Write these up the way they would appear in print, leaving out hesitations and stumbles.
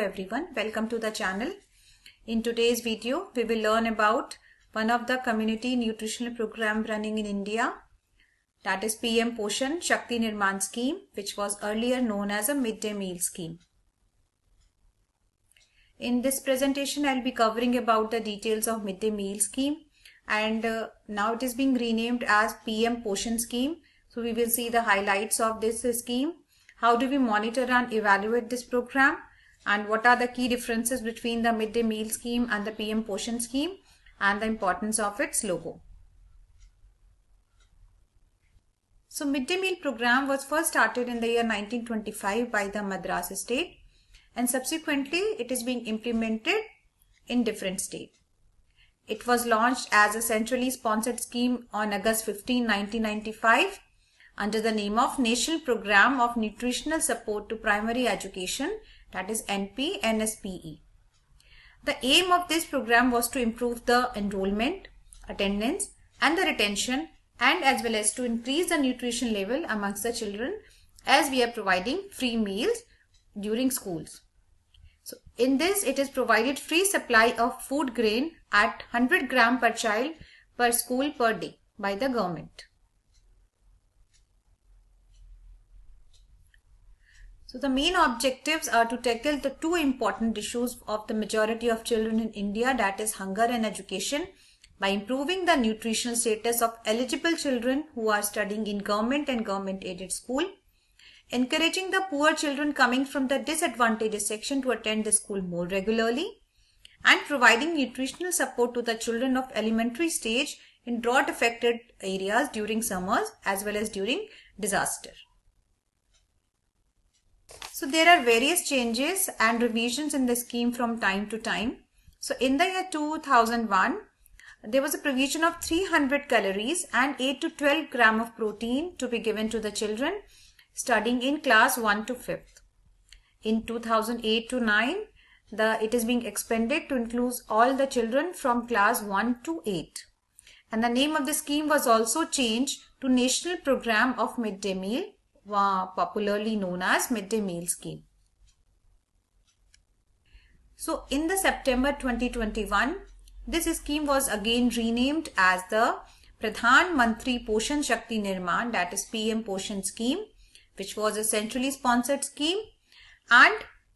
Everyone, welcome to the channel. In today's video, we will learn about one of the community nutritional program running in India, that is PM POSHAN Shakti Nirman Scheme, which was earlier known as a midday meal scheme. In this presentation, I will be covering about the details of midday meal scheme, and now it is being renamed as PM POSHAN Scheme. So we will see the highlights of this scheme. How do we monitor and evaluate this program? And what are the key differences between the midday meal scheme and the PM POSHAN scheme, and the importance of its logo. So midday meal program was first started in the year 1925 by the Madras state, and subsequently it is being implemented in different states. It was launched as a centrally sponsored scheme on August 15, 1995 under the name of National Program of Nutritional Support to Primary Education, that is NP-NSPE. The aim of this program was to improve the enrollment, attendance and the retention, and as well as to increase the nutrition level amongst the children, as we are providing free meals during schools. So in this, it is provided free supply of food grain at 100 gram per child per school per day by the government. So the main objectives are to tackle the two important issues of the majority of children in India, that is hunger and education, by improving the nutritional status of eligible children who are studying in government and government aided school, encouraging the poor children coming from the disadvantaged section to attend the school more regularly, and providing nutritional support to the children of elementary stage in drought affected areas during summers as well as during disaster. So there are various changes and revisions in the scheme from time to time. So in the year 2001, there was a provision of 300 calories and 8 to 12 gram of protein to be given to the children studying in class 1 to 5th. In 2008 to 9, it is being expanded to include all the children from class 1 to 8. And the name of the scheme was also changed to National Program of Midday Meal, popularly known as Midday Meal Scheme. So in the September 2021, this scheme was again renamed as the Pradhan Mantri Poshan Shakti Nirman, that is PM POSHAN Scheme, which was a centrally sponsored scheme, and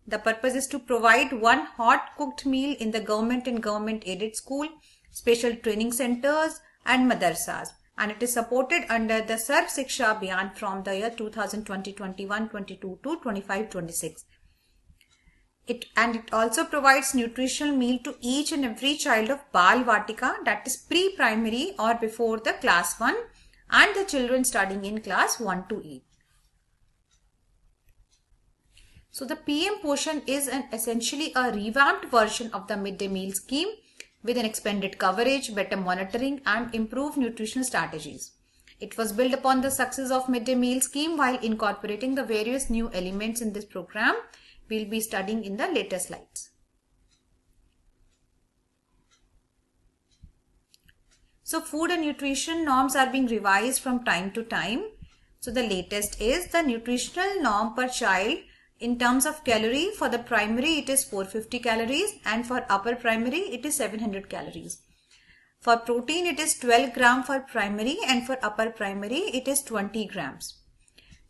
the purpose is to provide one hot cooked meal in the government and government aided school, special training centers and madarsas, and it is supported under the Sarv Shiksha Abhiyan from the year 2020-21-22 to 25-26. It also provides nutritional meal to each and every child of Bal Vatika, that is pre-primary or before the class 1, and the children studying in class 1 to 8. So the PM POSHAN is essentially a revamped version of the midday meal scheme with an expanded coverage, better monitoring and improved nutritional strategies. It was built upon the success of midday meal scheme while incorporating the various new elements in this program we'll be studying in the later slides. So food and nutrition norms are being revised from time to time. So the latest is the nutritional norm per child in terms of calorie. For the primary it is 450 calories and for upper primary it is 700 calories. For protein it is 12 gram for primary and for upper primary it is 20 grams.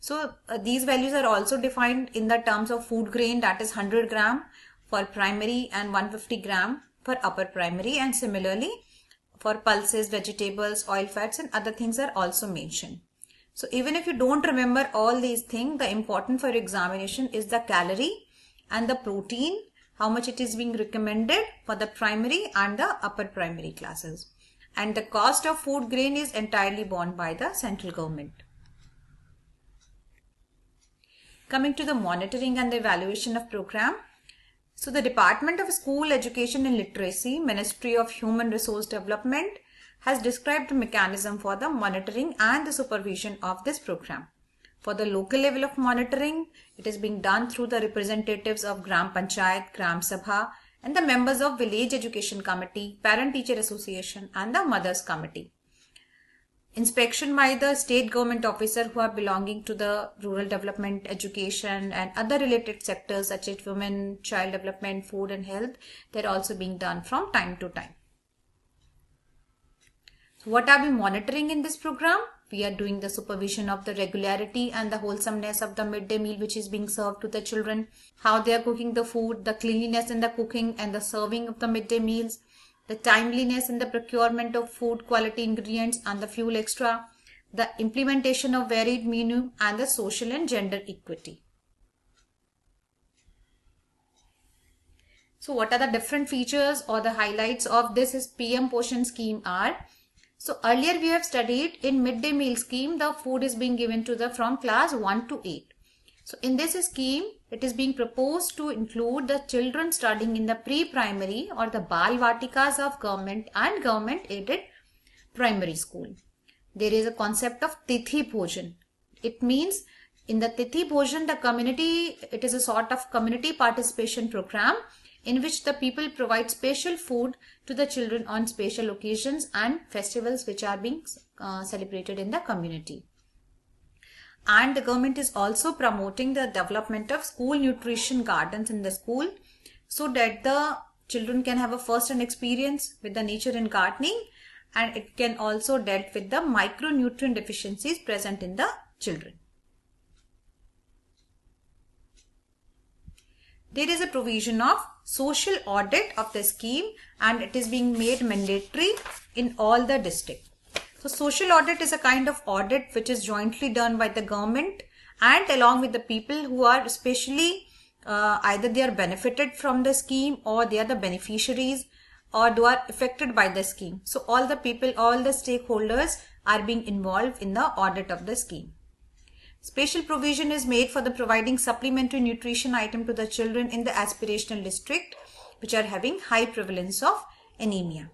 So these values are also defined in the terms of food grain, that is 100 gram for primary and 150 gram for upper primary, and similarly for pulses, vegetables, oil, fats and other things are also mentioned. So even if you don't remember all these things, the important for examination is the calorie and the protein, how much it is being recommended for the primary and the upper primary classes. And the cost of food grain is entirely borne by the central government. Coming to the monitoring and the evaluation of program. So the Department of School Education and Literacy, Ministry of Human Resource Development, has described the mechanism for the monitoring and the supervision of this program. For the local level of monitoring, it is being done through the representatives of Gram Panchayat, Gram Sabha and the members of Village Education Committee, Parent Teacher Association and the Mothers Committee. inspection by the state government officer who are belonging to the rural development, education and other related sectors such as women, child development, food and health. They're also being done from time to time. So what are we monitoring in this program? We are doing the supervision of the regularity and the wholesomeness of the midday meal which is being served to the children, how they are cooking the food, the cleanliness in the cooking and the serving of the midday meals, the timeliness in the procurement of food quality ingredients and the fuel extra, the implementation of varied menu and the social and gender equity. So what are the different features or the highlights of this PM POSHAN scheme are? So earlier we have studied in midday meal scheme the food is being given to the from class 1 to 8. So in this scheme it is being proposed to include the children studying in the pre-primary or the Bal Vatikas of government and government aided primary school. There is a concept of Tithi Bhojan. It means in the Tithi Bhojan the community, it is a sort of community participation program in which the people provide special food to the children on special occasions and festivals which are being celebrated in the community. And the government is also promoting the development of school nutrition gardens in the school so that the children can have a first-hand experience with the nature and gardening, and it can also deal with the micronutrient deficiencies present in the children. There is a provision of social audit of the scheme and it is being made mandatory in all the districts. So social audit is a kind of audit which is jointly done by the government and along with the people who are especially either they are benefited from the scheme or they are the beneficiaries or they are affected by the scheme. So all the people, all the stakeholders are being involved in the audit of the scheme. Special provision is made for the providing supplementary nutrition item to the children in the aspirational district which are having high prevalence of anemia.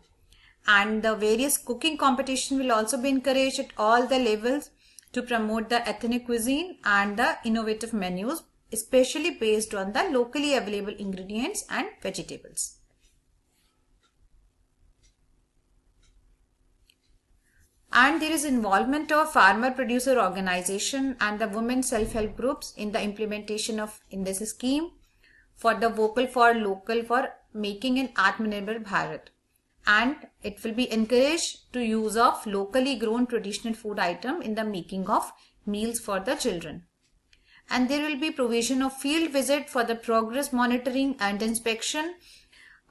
And the various cooking competition will also be encouraged at all the levels to promote the ethnic cuisine and the innovative menus, especially based on the locally available ingredients and vegetables. And there is involvement of farmer producer organization and the women self-help groups in the implementation of in this scheme for the vocal for local for making an Atmanirbhar Bharat. And it will be encouraged to use of locally grown traditional food item in the making of meals for the children. And there will be provision of field visit for the progress monitoring and inspection.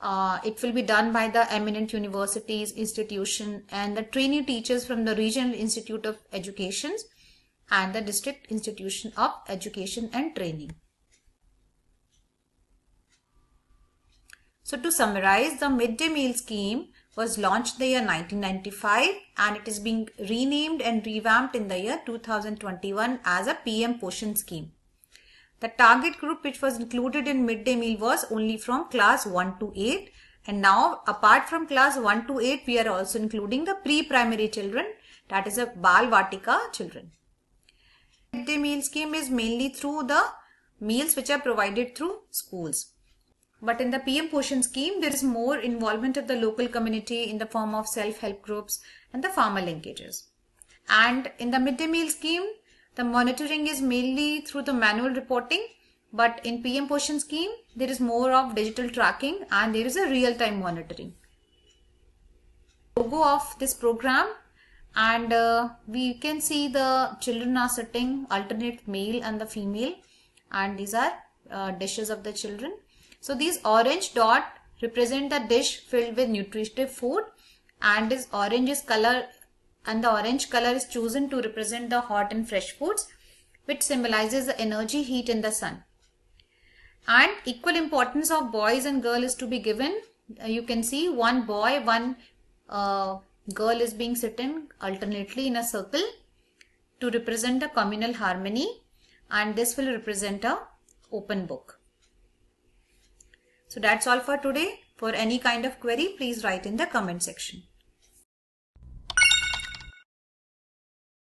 It will be done by the eminent universities, institution and the trainee teachers from the Regional Institute of Education and the District Institution of Education and Training. So to summarize, the midday meal scheme was launched in the year 1995 and it is being renamed and revamped in the year 2021 as a PM POSHAN scheme. The target group which was included in midday meal was only from class 1 to 8, and now apart from class 1 to 8 we are also including the pre-primary children, that is a Bal Vatika children. Midday meal scheme is mainly through the meals which are provided through schools. But in the PM POSHAN scheme there is more involvement of the local community in the form of self-help groups and the farmer linkages. And in the midday meal scheme the monitoring is mainly through the manual reporting, but in PM POSHAN scheme there is more of digital tracking and there is a real-time monitoring. Logo of this program, and we can see the children are sitting alternate male and the female, and these are dishes of the children. So these orange dot represent the dish filled with nutritive food, and this orange is color. And the orange color is chosen to represent the hot and fresh foods, which symbolizes the energy, heat in the sun. And equal importance of boys and girls is to be given. You can see one boy, one girl is being sitting alternately in a circle to represent the communal harmony, and this will represent a open book. So that's all for today. For any kind of query, please write in the comment section.